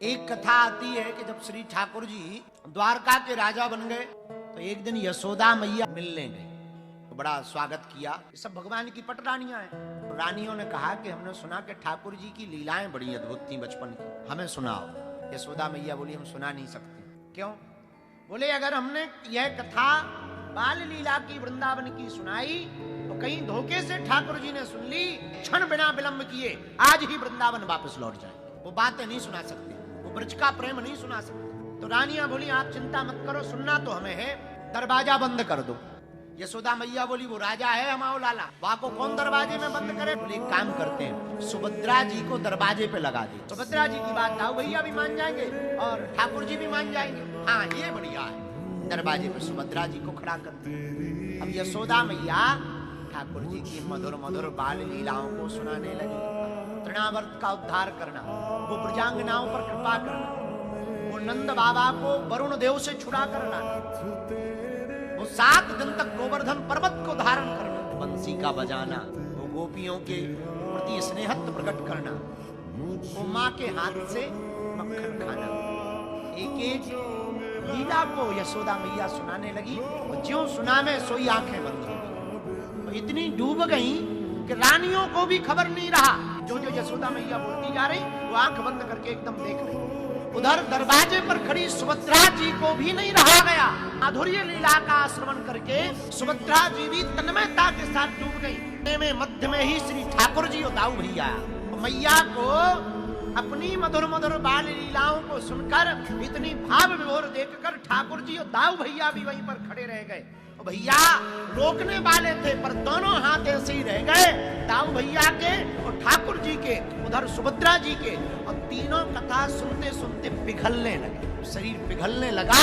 एक कथा आती है कि जब श्री ठाकुर जी द्वारका के राजा बन गए तो एक दिन यशोदा मैया मिलने गए, तो बड़ा स्वागत किया। ये सब भगवान की पट रानियां हैं। रानियों ने कहा कि हमने सुना कि ठाकुर जी की लीलाएं बड़ी अद्भुत थी बचपन की, हमें सुनाओ। यशोदा मैया बोली हम सुना नहीं सकते। क्यों? बोले अगर हमने यह कथा बाल लीला की वृंदावन की सुनाई तो कहीं धोखे से ठाकुर जी ने सुन ली, क्षण बिना विलंब किए आज ही वृंदावन वापस लौट जाए। वो बातें नहीं सुना सकते, वो ब्रज का प्रेम नहीं सुना सकते। तो रानियां बोली आप चिंता मत करो, सुनना तो हमें है, दरवाजा बंद कर दो। यशोदा मैया बोली वो राजा है हमाओ लाला, वहां को कौन दरवाजे में बंद करे? बोले एक काम करते हैं, सुभद्रा जी को दरवाजे पे लगा दे। सुभद्रा जी की बात दाऊ भैया भी मान जाएंगे और ठाकुर जी भी मान जाएंगे। हाँ ये बढ़िया है। दरवाजे पे सुभद्रा जी को खड़ा कर दिया। अब यशोदा मैया ठाकुर जी की मधुर मधुर बाल लीलाओं को सुनाने लगी। तृणावर्त का उद्धार करना, वो ब्रजांगनाओं पर कृपा करना, वो नंद बाबा को वरुण देव से छुड़ा करना, वो 7 दिन तक गोवर्धन पर्वत को धारण करना, बंसी का बजाना, वो गोपियों के प्रति स्नेहत्व प्रकट करना, वो माँ के हाथ से मक्खन खाना। एक एक लीला को यशोदा मैया सुनाने लगी और ज्यों सुना में सोई आंखें बंद हो गई। तो इतनी डूब गई कि रानियों को भी खबर नहीं रहा। जो जो यशोदा मैया बोलती जा रही वो आंख बंद करके एकदम देख रही। उधर दरवाजे पर खड़ी सुभद्रा जी को भी नहीं रहा गया। माधुर्य लीला का श्रवण करके सुभद्रा जी भी तन्मयता के साथ डूब गई। में मध्य में ही श्री ठाकुर जी और दाऊ भैया मैया को अपनी मधुर मधुर बाल लीलाओं को सुनकर इतनी भाव विभोर देखकर ठाकुर जी और दाऊ भैया भी वहीं पर खड़े रह गए। भैया रोकने वाले थे पर दोनों हाथ ऐसे ही रह गए, दाऊ भैया के और ठाकुर जी के, उधर सुभद्रा जी के, और तीनों कथा सुनते सुनते पिघलने लगे। शरीर पिघलने लगा।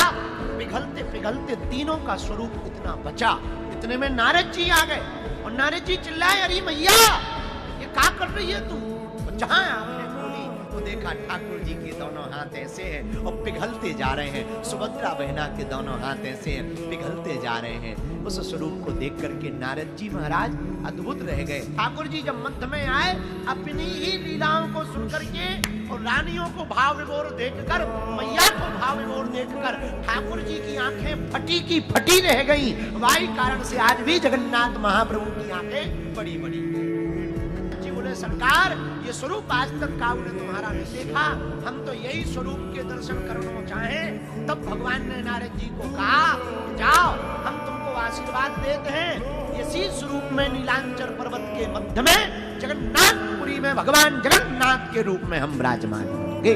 पिघलते पिघलते तीनों का स्वरूप इतना बचा। इतने में नारद जी आ गए और नारद जी चिल्लाए अरे मैया ये क्या कर रही है तू? जहां आपने तो देखा ठाकुर जी के दोनों हाथ ऐसे हैं और पिघलते जा रहे हैं। सुभद्रा बहना के दोनों हाथ ऐसे हैं, पिघलते जा रहे हैं। उस स्वरूप को देख करके नारद जी महाराज अद्भुत रह गए। ठाकुर जी जब मध्य में आए अपनी ही लीलाओं को सुन करके और रानियों को भाव विभोर देखकर, मैया को भाव विभोर देखकर ठाकुर जी की आंखें फटी की फटी रह गई। वही कारण से आज भी जगन्नाथ महाप्रभु की आंखें बड़ी बड़ी। बोले सरकार ये स्वरूप आज तक काऊ ने तुम्हारा नहीं देखा, हम तो यही स्वरूप के दर्शन करना चाहें। तब भगवान ने नारद जी को कहा जाओ हम तुमको आशीर्वाद देते हैं। इसी स्वरूप में नीलांचल पर्वत के मध्य में जगन्नाथपुरी में भगवान जगन्नाथ के रूप में हम विराजमान होंगे।